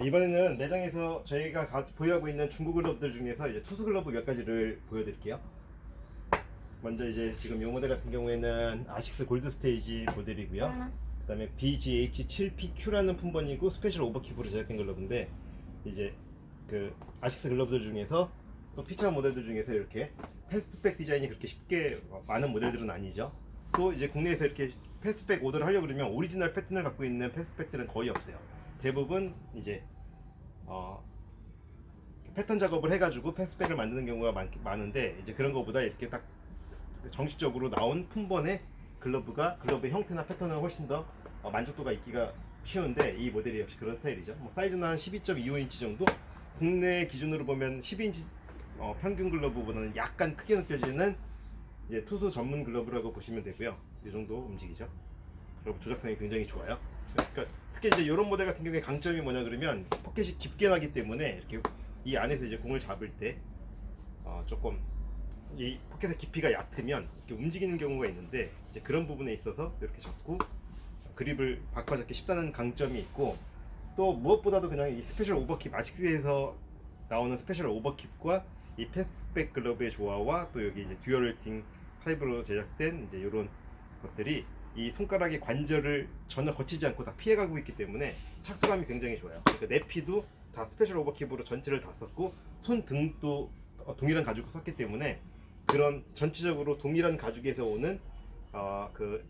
이번에는 매장에서 저희가 보유하고 있는 중고 글러브들 중에서 이제 투수 글러브 몇 가지를 보여드릴게요. 먼저 이제 지금 이 모델 같은 경우에는 아식스 골드 스테이지 모델이고요. 그다음에 BGH7PQ라는 품번이고 스페셜 오버킵으로 제작된 글러브인데, 이제 그 아식스 글러브들 중에서 또 피처 모델들 중에서 이렇게 패스트백 디자인이 그렇게 쉽게 많은 모델들은 아니죠. 또 이제 국내에서 이렇게 패스트백 오더를 하려고 그러면 오리지널 패턴을 갖고 있는 패스트백들은 거의 없어요. 대부분 이제 패턴 작업을 해가지고 패스백을 만드는 경우가 많은데, 이제 그런 것보다 이렇게 딱 정식적으로 나온 품번의 글러브의 형태나 패턴은 훨씬 더 만족도가 있기가 쉬운데, 이 모델이 역시 그런 스타일이죠. 뭐 사이즈는 한 12.25인치 정도, 국내 기준으로 보면 12인치 평균 글러브보다는 약간 크게 느껴지는 이제 투수 전문 글러브라고 보시면 되고요. 이 정도 움직이죠. 그리고 조작성이 굉장히 좋아요. 그러니까 특히 이제 이런 모델 같은 경우에 강점이 뭐냐 그러면 포켓이 깊게 나기 때문에 이렇게 이 안에서 이제 공을 잡을 때 조금 이 포켓의 깊이가 얕으면 이렇게 움직이는 경우가 있는데, 이제 그런 부분에 있어서 이렇게 잡고 그립을 바꿔잡기 쉽다는 강점이 있고, 또 무엇보다도 그냥 이 스페셜 오버킵, 아식스에서 나오는 스페셜 오버킵과 이 패스백 글러브의 조화와 또 여기 이제 듀얼팅 파이브로 제작된 이제 이런 것들이 이 손가락의 관절을 전혀 거치지 않고 다 피해가고 있기 때문에 착수감이 굉장히 좋아요. 그러니까 내피도 다 스페셜 오버킵으로 전체를 다 썼고, 손 등도 동일한 가죽을 썼기 때문에 그런 전체적으로 동일한 가죽에서 오는 그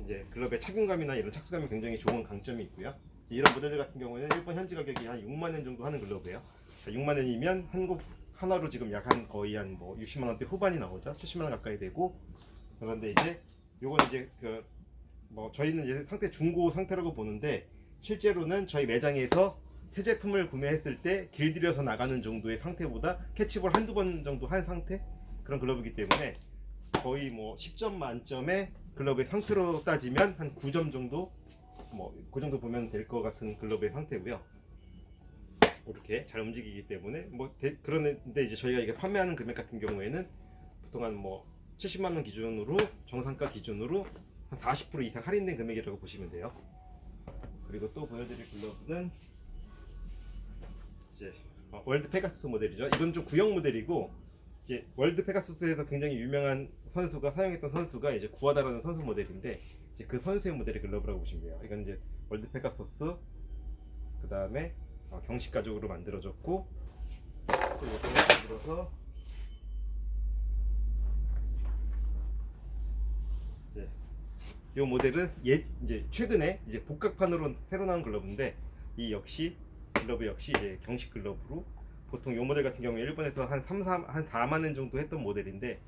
이제 글러브의 착용감이나 이런 착수감이 굉장히 좋은 강점이 있고요. 이런 모델들 같은 경우에는 일본 현지 가격이 한 6만 원 정도 하는 글러브예요. 6만 원이면 한국 하나로 지금 약 한 거의 한 뭐 60만 원대 후반이 나오죠. 70만 원 가까이 되고, 그런데 이제 요건 이제 그 뭐 저희는 이제 상태 중고 상태라고 보는데, 실제로는 저희 매장에서 새 제품을 구매했을 때 길들여서 나가는 정도의 상태보다 캐치볼 한두 번 정도 한 상태, 그런 글러브이기 때문에 거의 뭐 10점 만점에 글러브의 상태로 따지면 한 9점 정도, 뭐 그 정도 보면 될 것 같은 글러브의 상태고요. 이렇게 잘 움직이기 때문에 그런데 이제 저희가 이게 판매하는 금액 같은 경우에는 보통 한 뭐 70만 원 기준으로, 정상가 기준으로 한 40% 이상 할인된 금액이라고 보시면 돼요. 그리고 또 보여드릴 글러브는 이제 월드 페가수스 모델이죠. 이건 좀 구형 모델이고, 이제 월드 페가수스에서 굉장히 유명한 선수가 사용했던 선수가 이제 구하다라는 선수 모델인데, 이제 그 선수의 모델의 글러브라고 보시면 돼요. 이건 이제 월드 페가수스, 그 다음에 경식 가죽으로 만들어졌고, 또 이렇게 만들어서 이 모델은 이제 최근에 이제 복각판으로 새로 나온 글러브인데, 이 역시 글러브 역시 이제 경식 글러브로, 보통 이 모델 같은 경우에 일본에서 한 4만 원 정도 했던 모델인데,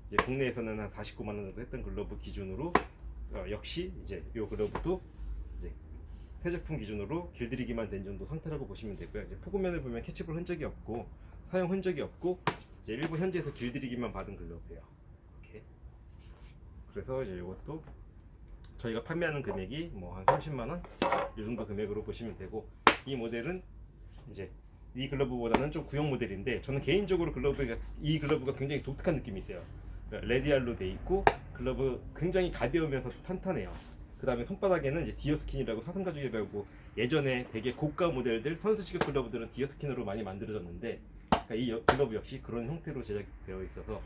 이제 국내에서는 한 49만 원 정도 했던 글러브 기준으로 역시 이제 이 글러브도 이제 새 제품 기준으로 길들이기만 된 정도 상태라고 보시면 되고요. 이제 포구면을 보면 캐치볼 흔적이 없고 사용 흔적이 없고, 이제 일본 현지에서 길들이기만 받은 글러브예요. 이렇게. 그래서 이제 이것도 저희가 판매하는 금액이 뭐 한 30만 원 이 정도 금액으로 보시면 되고, 이 모델은 이제 이 글러브보다는 좀 구형 모델인데, 저는 개인적으로 이 글러브가 굉장히 독특한 느낌이 있어요. 레디알로 돼 있고 글러브 굉장히 가벼우면서 탄탄해요. 그 다음에 손바닥에는 이제 디어스킨이라고 사슴 가죽이라고, 예전에 되게 고가 모델들 선수 직업 글러브들은 디어스킨으로 많이 만들어졌는데, 그러니까 이 글러브 역시 그런 형태로 제작되어 있어서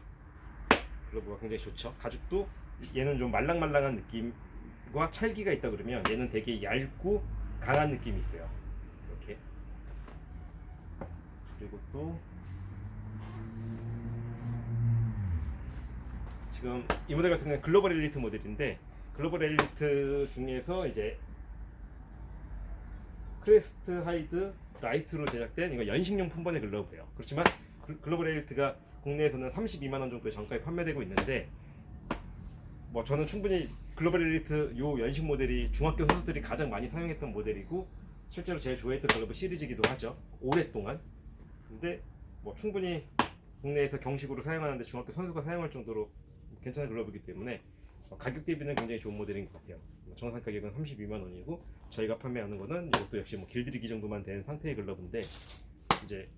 글러브가 굉장히 좋죠. 가죽도 얘는 좀 말랑말랑한 느낌과 찰기가 있다 그러면, 얘는 되게 얇고 강한 느낌이 있어요. 이렇게. 그리고 또 지금 이 모델 같은 경우는 글로벌 엘리트 모델인데, 글로벌 엘리트 중에서 이제 크레스트 하이드 라이트로 제작된 이거 연식용 품번의 글러브예요. 그렇지만 글로벌 엘리트가 국내에서는 32만 원 정도의 정가에 판매되고 있는데, 뭐 저는 충분히 글로벌 엘리트 요 연식 모델이 중학교 선수들이 가장 많이 사용했던 모델이고, 실제로 제일 좋아했던 글러브 시리즈이기도 하죠, 오랫동안. 근데 뭐 충분히 국내에서 경식으로 사용하는데 중학교 선수가 사용할 정도로 괜찮은 글러브이기 때문에 가격 대비는 굉장히 좋은 모델인 것 같아요. 정상 가격은 32만 원이고, 저희가 판매하는 거는 이것도 역시 뭐 길들이기 정도만 된 상태의 글러브인데, 이제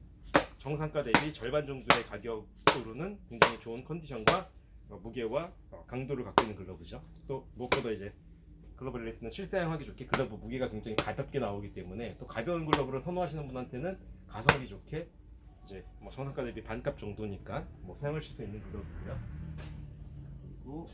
정상가 대비 절반 정도의 가격으로는 굉장히 좋은 컨디션과 무게와 강도를 갖고 있는 글러브죠. 또 무엇보다 이제 글로벌 레이스는 실사용하기 좋게 글러브 무게가 굉장히 가볍게 나오기 때문에 또 가벼운 글러브를 선호하시는 분한테는 가성비 좋게 이제 뭐 정상가 대비 반값 정도니까 뭐 사용하실 수 있는 글러브고요. 그리고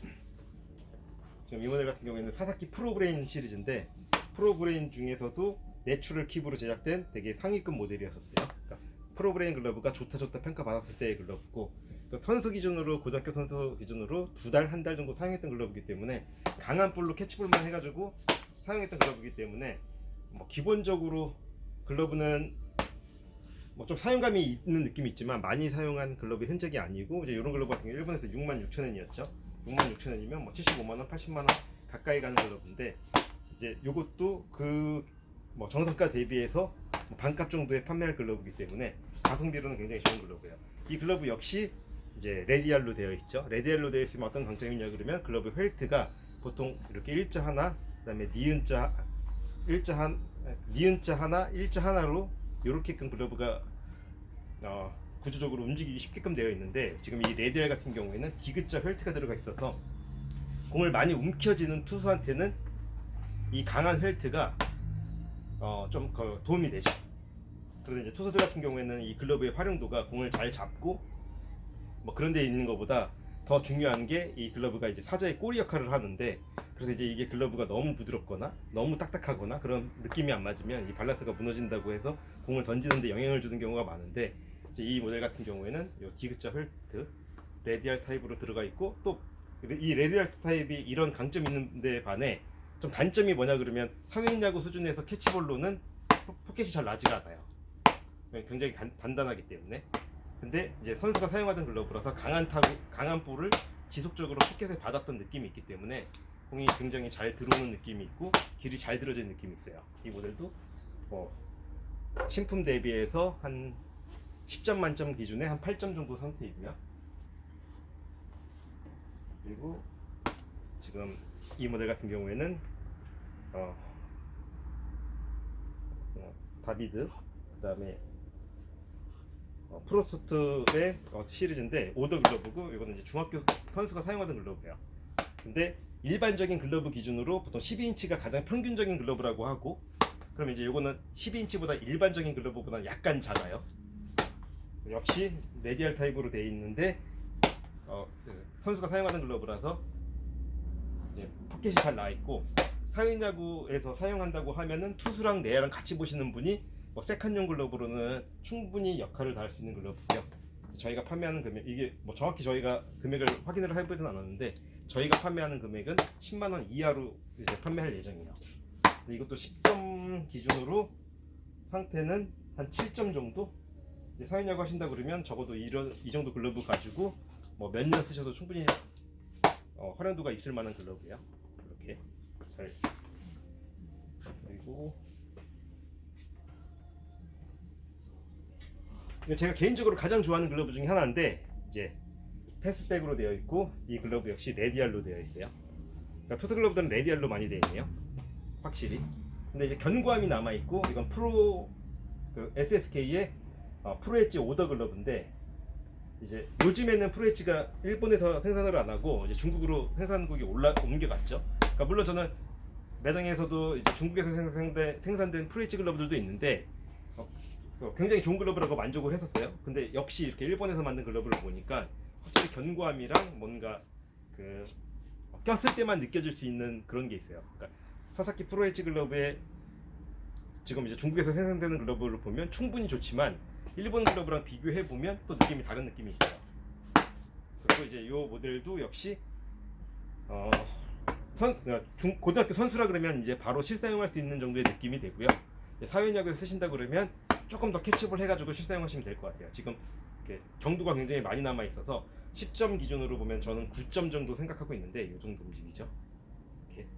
지금 이 모델 같은 경우에는 사사키 프로브레인 시리즈인데 프로브레인 중에서도 내추럴 킵으로 제작된 되게 상위급 모델이었었어요. 그러니까 프로브레인 글러브가 좋다 평가받았을 때의 글러브고 선수 기준으로 고등학교 선수 기준으로 2달, 1달 정도 사용했던 글러브이기 때문에 강한 볼로 캐치볼만 해가지고 사용했던 글러브이기 때문에 뭐 기본적으로 글러브는 뭐 좀 사용감이 있는 느낌이 있지만 많이 사용한 글러브의 흔적이 아니고 이제 이런 글러브 같은 경우 일본에서 66,000엔이었죠. 66,000엔이면 뭐 75만원, 80만원 가까이 가는 글러브인데 이제 요것도 그 뭐 정상가 대비해서 뭐 반값 정도에 판매할 글러브이기 때문에 가성비로는 굉장히 좋은 글러브예요. 이 글러브 역시 이제 레디알로 되어 있죠. 레디알로 되어 있으면 어떤 강점이냐 그러면 글러브 펠트가 보통 이렇게 일자 하나, 그다음에 니은자 하나, 일자 하나로 이렇게끔 글러브가 구조적으로 움직이기 쉽게끔 되어 있는데 지금 이 레디알 같은 경우에는 디귿자 펠트가 들어가 있어서 공을 많이 움켜쥐는 투수한테는 이 강한 펠트가 좀 도움이 되죠. 그런데 이제 투수들 같은 경우에는 이 글러브의 활용도가 공을 잘 잡고 뭐 그런 데 있는 것보다 더 중요한 게 이 글러브가 이제 사자의 꼬리 역할을 하는데 그래서 이제 이게 글러브가 너무 부드럽거나 너무 딱딱하거나 그런 느낌이 안 맞으면 이 밸런스가 무너진다고 해서 공을 던지는데 영향을 주는 경우가 많은데 이제 이 모델 같은 경우에는 이 디귿자 펠트 레디알 타입으로 들어가 있고 또 이 레디알 타입이 이런 강점이 있는데 반해 좀 단점이 뭐냐 그러면 사회인 야구 수준에서 캐치볼로는 포켓이 잘 나지가 않아요. 굉장히 단단하기 때문에. 근데 이제 선수가 사용하던 글러브라서 강한 볼을 지속적으로 포켓에 받았던 느낌이 있기 때문에 공이 굉장히 잘 들어오는 느낌이 있고 길이 잘 들어지는 느낌이 있어요. 이 모델도 신품 대비해서 한 10점 만점 기준에 한 8점 정도 상태이고요. 그리고 지금 이 모델 같은 경우에는 다비드 그다음에 프로스트의 시리즈인데 오더 글러브고 이거는 이제 중학교 선수가 사용하던 글러브예요. 근데 일반적인 글러브 기준으로 보통 12인치가 가장 평균적인 글러브라고 하고 그럼 이제 이거는 12인치보다 일반적인 글러브보다 약간 작아요. 역시 레디알 타입으로 되어 있는데 선수가 사용하는 글러브라서 이제 포켓이 잘 나와 있고 사회인 야구에서 사용한다고 하면은 투수랑 내야랑 같이 보시는 분이 뭐 세컨용 글러브로는 충분히 역할을 다할 수 있는 글러브고요. 저희가 판매하는 금액 이게 뭐 정확히 저희가 금액을 확인을 해보진 않았는데 저희가 판매하는 금액은 10만 원 이하로 이제 판매할 예정이에요. 이것도 10점 기준으로 상태는 한 7점 정도. 이제 사회인 야구 하신다 그러면 적어도 이 정도 글러브 가지고 뭐 몇 년 쓰셔도 충분히 활용도가 있을 만한 글러브예요. 이렇게 잘 그리고 제가 개인적으로 가장 좋아하는 글러브 중에 하나인데 이제 패스백으로 되어 있고 이 글러브 역시 레디알로 되어 있어요. 그러니까 투수 글러브들은 레디알로 많이 되어 있네요. 확실히. 근데 이제 견고함이 남아 있고 이건 SSK의 프로 엣지 오더 글러브인데 이제 요즘에는 프로 엣지가 일본에서 생산을 안 하고 이제 중국으로 생산국이 옮겨갔죠. 그러니까 물론 저는 매장에서도 이제 중국에서 생산된 프로 엣지 글러브들도 있는데 굉장히 좋은 글러브라고 만족을 했었어요. 근데 역시 이렇게 일본에서 만든 글러브를 보니까 확실히 견고함이랑 뭔가 그 꼈을 때만 느껴질 수 있는 그런 게 있어요. 그러니까 사사키 프로 엣지 글러브에 지금 이제 중국에서 생산되는 글러브를 보면 충분히 좋지만 일본 글러브랑 비교해 보면 또 느낌이 다른 느낌이 있어요. 그리고 이제 이 모델도 역시 고등학교 선수라 그러면 이제 바로 실사용할 수 있는 정도의 느낌이 되고요. 사회인 야구에서 쓰신다 그러면 조금 더 캐치볼 해가지고 실사용하시면 될 것 같아요. 지금 이렇게 경도가 굉장히 많이 남아 있어서 10점 기준으로 보면 저는 9점 정도 생각하고 있는데 이 정도 움직이죠. 이렇게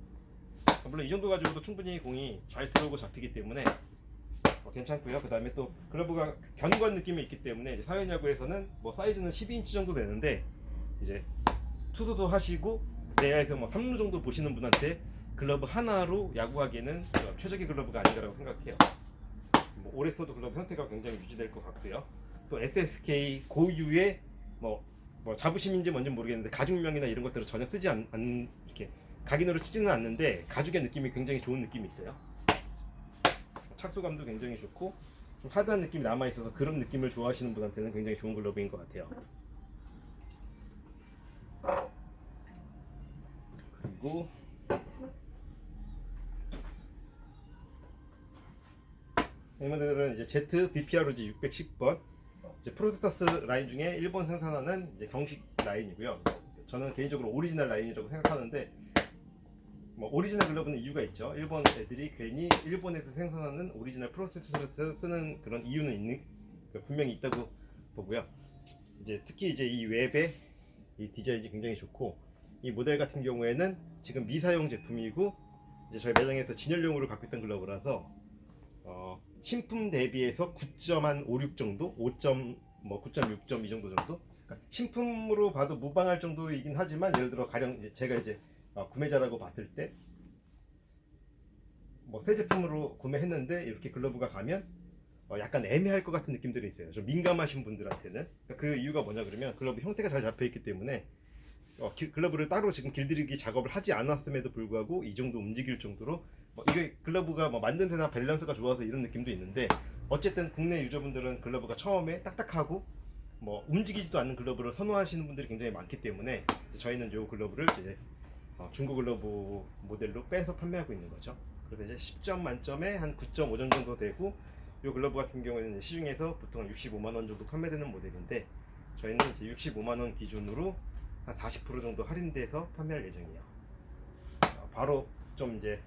물론 이 정도 가지고도 충분히 공이 잘 들어오고 잡히기 때문에 괜찮고요. 그 다음에 또 글러브가 견고한 느낌이 있기 때문에 이제 사회인 야구에서는 뭐 사이즈는 12인치 정도 되는데 이제 투수도 하시고 내야에서 뭐 3루 정도 보시는 분한테 글러브 하나로 야구하기에는 최적의 글러브가 아닌가라고 생각해요. 뭐 올해 써도 글러브 형태가 굉장히 유지될 것 같고요. 또 SSK 고유의 뭐 자부심인지 뭔지 모르겠는데 가죽면이나 이런 것들을 전혀 쓰지 않는 이렇게 각인으로 치지는 않는데 가죽의 느낌이 굉장히 좋은 느낌이 있어요. 착수감도 굉장히 좋고 좀 하드한 느낌이 남아있어서 그런 느낌을 좋아하시는 분한테는 굉장히 좋은 글러브인 것 같아요. 그리고 이 모델은 이제 Z BPROG 610번 이제 프로세서스 라인 중에 일본 생산하는 이제 정식 라인이고요. 저는 개인적으로 오리지널 라인이라고 생각하는데 뭐 오리지널 글러브는 이유가 있죠. 일본 애들이 괜히 일본에서 생산하는 오리지널 프로세서를 쓰는 그런 이유는 있는 분명히 있다고 보고요. 이제 특히 이제 이 웹의 이 디자인이 굉장히 좋고 이 모델 같은 경우에는 지금 미사용 제품이고 이제 저희 매장에서 진열용으로 갖고 있던 글러브라서 신품 대비해서 9.56 정도, 5점 뭐 9.6점 이 정도 정도. 그러니까 신품으로 봐도 무방할 정도이긴 하지만 예를 들어 가령 제가 이제 구매자라고 봤을 때 뭐 새 제품으로 구매했는데 이렇게 글러브가 가면 약간 애매할 것 같은 느낌들이 있어요. 좀 민감하신 분들한테는. 그러니까 그 이유가 뭐냐 그러면 글러브 형태가 잘 잡혀 있기 때문에 글러브를 따로 지금 길들이기 작업을 하지 않았음에도 불구하고 이 정도 움직일 정도로 이게 글러브가 만든 데나 밸런스가 좋아서 이런 느낌도 있는데 어쨌든 국내 유저분들은 글러브가 처음에 딱딱하고 움직이지도 않는 글러브를 선호하시는 분들이 굉장히 많기 때문에 저희는 이 글러브를 이제 중고 글러브 모델로 빼서 판매하고 있는 거죠. 그래서 이제 10점 만점에 한 9.5점 정도 되고 이 글러브 같은 경우에는 시중에서 보통 65만 원 정도 판매되는 모델인데 저희는 이제 65만 원 기준으로 한 40% 정도 할인돼서 판매할 예정이에요. 바로 좀 이제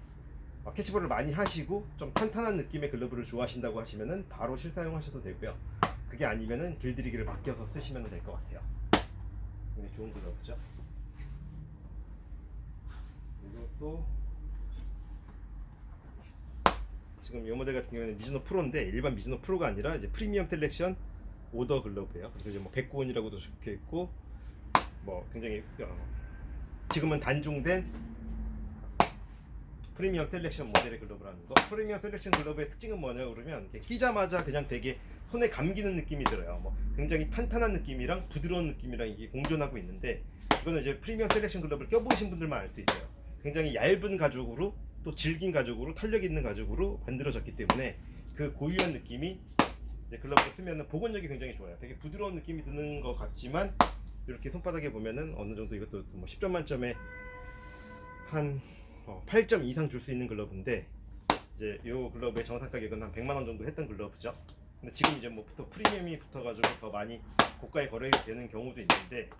캐치볼을 많이 하시고 좀 탄탄한 느낌의 글러브를 좋아하신다고 하시면은 바로 실사용하셔도 되고요. 그게 아니면은 길들이기를 맡겨서 쓰시면 될 것 같아요. 굉장히 좋은 글러브죠. 그리고 또 지금 이 모델 같은 경우는 미즈노 프로인데 일반 미즈노 프로가 아니라 이제 프리미엄 셀렉션 오더 글러브예요. 그래서 이제 109원이라고도 적혀 있고 굉장히 지금은 단종된 프리미엄 셀렉션 모델의 글러브라는 거. 프리미엄 셀렉션 글러브의 특징은 뭐냐 그러면 끼자마자 그냥 되게 손에 감기는 느낌이 들어요. 굉장히 탄탄한 느낌이랑 부드러운 느낌이랑 이게 공존하고 있는데 이거는 이제 프리미엄 셀렉션 글러브를 껴보신 분들만 알 수 있어요. 굉장히 얇은 가죽으로 또 질긴 가죽으로 탄력 있는 가죽으로 만들어졌기 때문에 그 고유한 느낌이 이제 글러브를 쓰면은 복원력이 굉장히 좋아요. 되게 부드러운 느낌이 드는 것 같지만 이렇게 손바닥에 보면은 어느 정도 이것도 10점 만점에 한 8점 이상 줄 수 있는 글러브인데 이제 이 글러브의 정상 가격은 한 100만 원 정도 했던 글러브죠. 근데 지금 이제 프리미엄이 붙어가지고 더 많이 고가에 거래되는 경우도 있는데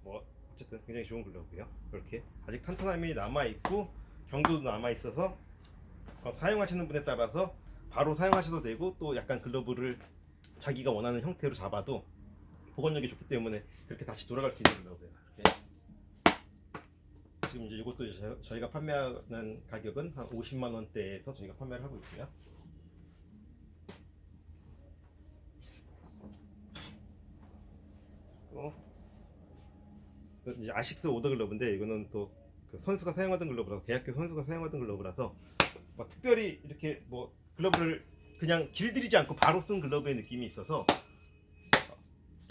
어쨌든 굉장히 좋은 글러브예요. 이렇게 아직 탄탄함이 남아 있고 경도도 남아 있어서 사용하시는 분에 따라서 바로 사용하셔도 되고 또 약간 글러브를 자기가 원하는 형태로 잡아도 복원력이 좋기 때문에 그렇게 다시 돌아갈 수 있는 글러브예요. 지금 이제 이것도 저희가 판매하는 가격은 한 50만 원대에서 저희가 판매를 하고 있고요. 이제 아식스 오더 글러브인데 이거는 또 그 선수가 사용하던 글러브라서 대학교 선수가 사용하던 글러브라서 특별히 이렇게 글러브를 그냥 길들이지 않고 바로 쓴 글러브의 느낌이 있어서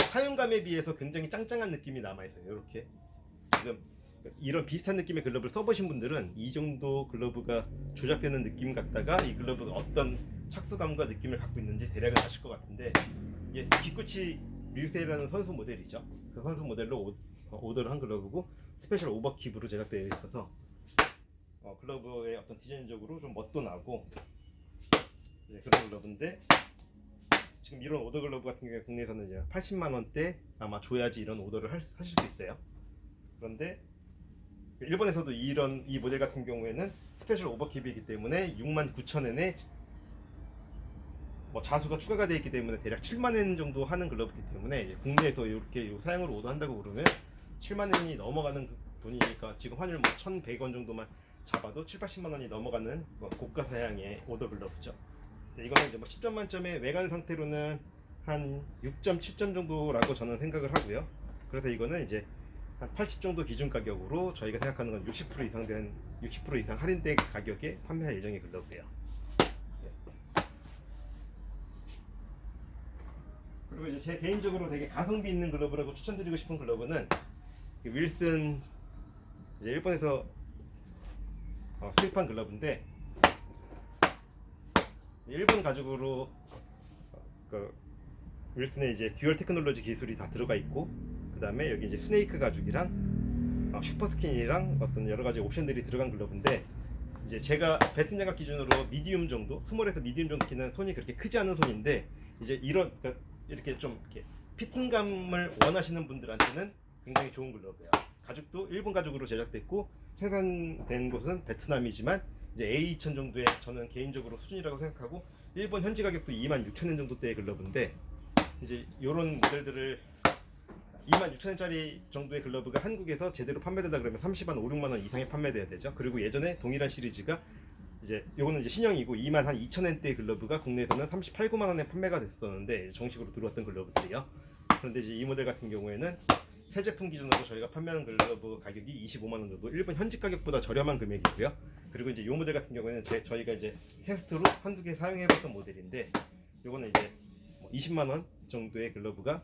사용감에 비해서 굉장히 짱짱한 느낌이 남아있어요. 이렇게 지금 이런 비슷한 느낌의 글러브를 써보신 분들은 이 정도 글러브가 조작되는 느낌 같다가 이 글러브가 어떤 착수감과 느낌을 갖고 있는지 대략은 아실 것 같은데 이게 기쿠치 류세이라는 선수 모델이죠. 그 선수 모델로 오더를 한 글러브고 스페셜 오버킵으로 제작되어 있어서 글러브의 어떤 디자인적으로 좀 멋도 나고 그런 글러브인데 지금 이런 오더 글러브 같은 경우에 국내에서는 이제 80만 원대 아마 줘야지 이런 오더를 하실 수 있어요. 그런데 일본에서도 이 모델 같은 경우에는 스페셜 오버킵이기 때문에 69,000엔에 자수가 추가가 되어 있기 때문에 대략 7만엔 정도 하는 글러브이기 때문에 이제 국내에서 이렇게 사양으로 오더한다고 그러면 7만엔이 넘어가는 돈이니까 지금 환율 1,100원 정도만 잡아도 7, 80만 원이 넘어가는 고가 사양의 오더 글러브죠. 이거는 이제 10점 만점에 외관 상태로는 한 6점, 7점 정도라고 저는 생각을 하고요. 그래서 이거는 이제 한 80 정도 기준 가격으로 저희가 생각하는 건 60% 이상 할인된 가격에 판매할 예정의 글러브예요. 그리고 이제 제 개인적으로 되게 가성비 있는 글러브라고 추천드리고 싶은 글러브는 윌슨 이제 일본에서 수입한 글러브인데 일본 가죽으로 그 윌슨의 이제 듀얼 테크놀로지 기술이 다 들어가 있고, 그 다음에 여기 이제 스네이크 가죽이랑 슈퍼 스킨이랑 어떤 여러 가지 옵션들이 들어간 글러브인데, 이제 제가 배튼 장갑 기준으로 미디움 정도, 스몰에서 미디움 정도 끼는 손이 그렇게 크지 않은 손인데, 이제 이런 그러니까 이렇게 좀 이렇게 피팅감을 원하시는 분들한테는 굉장히 좋은 글러브예요. 가죽도 일본 가죽으로 제작됐고 생산된 곳은 베트남이지만 이제 A2000 정도의 저는 개인적으로 수준이라고 생각하고, 일본 현지 가격도 26,000엔 정도대의 글러브인데, 이제 이런 모델들을 26,000원짜리 정도의 글러브가 한국에서 제대로 판매된다 그러면 30만 5, 6만 원 이상에 판매돼야 되죠. 그리고 예전에 동일한 시리즈가 이제 요거는 이제 신형이고 2만 한 2,000원대의 글러브가 국내에서는 38, 9만 원에 판매가 됐었는데 정식으로 들어왔던 글러브들이요. 그런데 이제 이 모델 같은 경우에는 새 제품 기준으로 저희가 판매하는 글러브 가격이 25만 원 정도, 일본 현지 가격보다 저렴한 금액이고요. 그리고 이제 이 모델 같은 경우에는 저희가 이제 테스트로 한두 개 사용해봤던 모델인데, 요거는 이제 20만 원 정도의 글러브가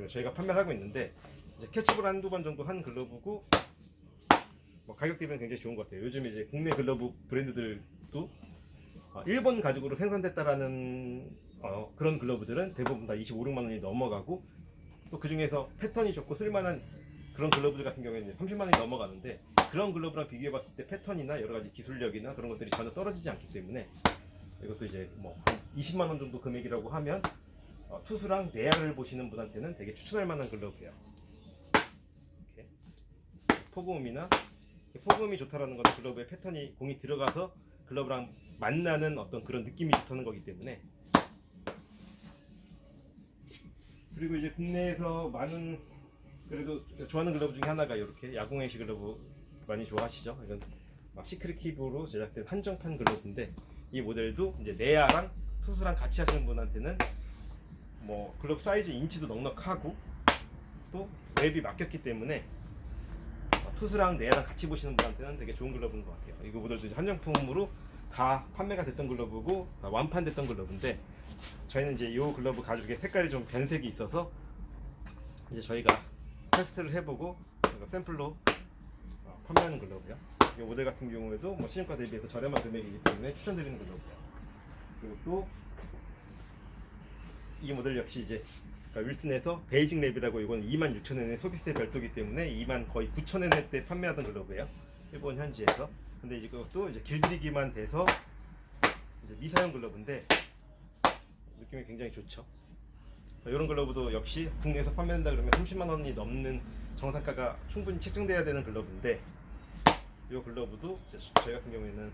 저희가 판매를 하고 있는데, 이제 캐치볼 한두 번 정도 한 글러브고, 뭐 가격 대비는 굉장히 좋은 것 같아요. 요즘 이제 국내 글러브 브랜드들도 일본 가죽으로 생산됐다라는 그런 글러브들은 대부분 다 25, 6만 원이 넘어가고, 또 그 중에서 패턴이 좋고 쓸만한 그런 글러브들 같은 경우에는 30만 원이 넘어가는데, 그런 글러브랑 비교해봤을 때 패턴이나 여러 가지 기술력이나 그런 것들이 전혀 떨어지지 않기 때문에, 이것도 이제 뭐 20만 원 정도 금액이라고 하면 투수랑 내야를 보시는 분한테는 되게 추천할 만한 글러브예요. 이렇게 포그음이 좋다라는 건 글러브의 패턴이 공이 들어가서 글러브랑 만나는 어떤 그런 느낌이 좋다는 거기 때문에. 그리고 이제 국내에서 많은 그래도 좋아하는 글러브 중에 하나가 이렇게 야구행시 글러브 많이 좋아하시죠? 이건 시크릿 킵으로 제작된 한정판 글러브인데, 이 모델도 이제 내야랑 투수랑 같이 하시는 분한테는 뭐 글러브 사이즈 인치도 넉넉하고 또 웹이 막혔기 때문에 투수랑 내야랑 같이 보시는 분한테는 되게 좋은 글러브인 것 같아요. 이거 모델도 이제 한정품으로 다 판매가 됐던 글러브고 다 완판됐던 글러브인데, 저희는 이제 이 글러브 가죽의 색깔이 좀 변색이 있어서 이제 저희가 테스트를 해보고 샘플로 판매하는 글러브요. 이 모델 같은 경우에도 뭐 시중가 대비해서 저렴한 금액이기 때문에 추천드리는 글러브예요. 그리고 또 이 모델 역시 이제 윌슨에서 베이징 랩이라고, 이건 26,000원의 소비세 별도기 때문에 2만 거의 9,000원에 때 판매하던 글러브예요. 일본 현지에서. 근데 이제 그것도 이제 길들이기만 돼서 이제 미사용 글러브인데 느낌이 굉장히 좋죠. 이런 글러브도 역시 국내에서 판매된다 그러면 30만 원이 넘는 정상가가 충분히 책정돼야 되는 글러브인데, 이 글러브도 저희 같은 경우에는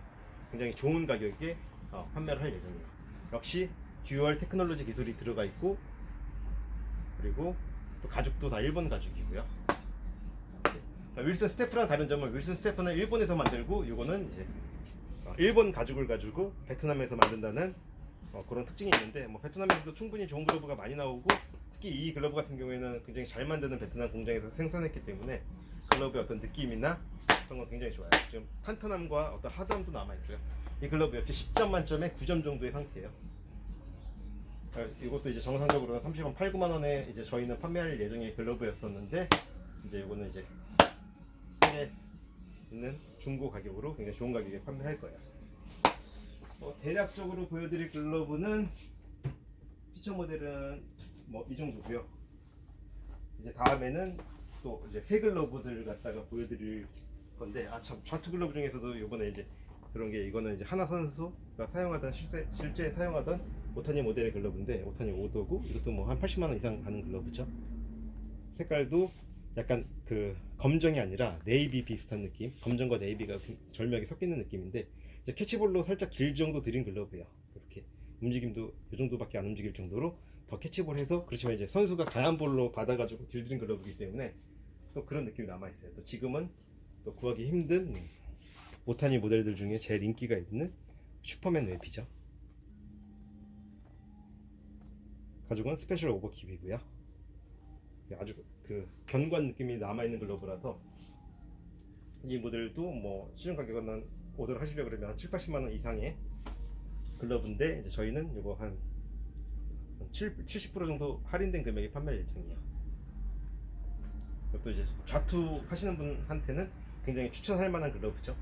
굉장히 좋은 가격에 판매를 할 예정이에요. 역시 듀얼 테크놀로지 기술이 들어가 있고, 그리고 또 가죽도 다 일본 가죽이고요. 윌슨 스태프랑 다른 점은, 윌슨 스태프는 일본에서 만들고 이거는 이제 일본 가죽을 가지고 베트남에서 만든다는 그런 특징이 있는데, 뭐 베트남에서도 충분히 좋은 글러브가 많이 나오고, 특히 이 글러브 같은 경우에는 굉장히 잘 만드는 베트남 공장에서 생산했기 때문에 글러브의 어떤 느낌이나 그런 건 굉장히 좋아요. 지금 탄탄함과 어떤 하드함도 남아있고요. 이 글러브 역시 10점 만점에 9점 정도의 상태예요. 이것도 이제 정상적으로는 30만 8, 9만 원에 이제 저희는 판매할 예정의 글러브였었는데, 이제 이거는 이제 한국에 있는 중고 가격으로 굉장히 좋은 가격에 판매할 거예요. 대략적으로 보여드릴 글러브는 피처 모델은 뭐 이 정도고요. 이제 다음에는 또 이제 새 글러브들 갖다가 보여드릴 건데, 참 좌투 글러브 중에서도 이번에 이제 그런 게, 이거는 이제 하나 선수가 사용하던 실제 사용하던 오타니 모델의 글러브인데, 오타니 5도고 이것도 뭐 한 80만 원 이상 가는 글러브죠. 색깔도 약간 그 검정이 아니라 네이비 비슷한 느낌, 검정과 네이비가 절묘하게 섞이는 느낌인데, 이제 캐치볼로 살짝 길 정도 들인 글러브예요. 이렇게 움직임도 이 정도밖에 안 움직일 정도로 더 캐치볼해서, 그렇지만 이제 선수가 강한 볼로 받아가지고 길들인 글러브이기 때문에 또 그런 느낌이 남아있어요. 또 지금은 또 구하기 힘든 오타니 모델들 중에 제일 인기가 있는 슈퍼맨 웹이죠. 가죽은 스페셜 오버킵이고요. 아주 그 견고한 느낌이 남아있는 글러브라서 이 모델도 뭐 시중 가격은 오더를 하시려고 그러면 한 7, 80만 원 이상의 글러브인데, 이제 저희는 이거 한 70% 정도 할인된 금액에 판매할 예정이에요. 이것도 이제 좌투 하시는 분한테는 굉장히 추천할 만한 글러브죠.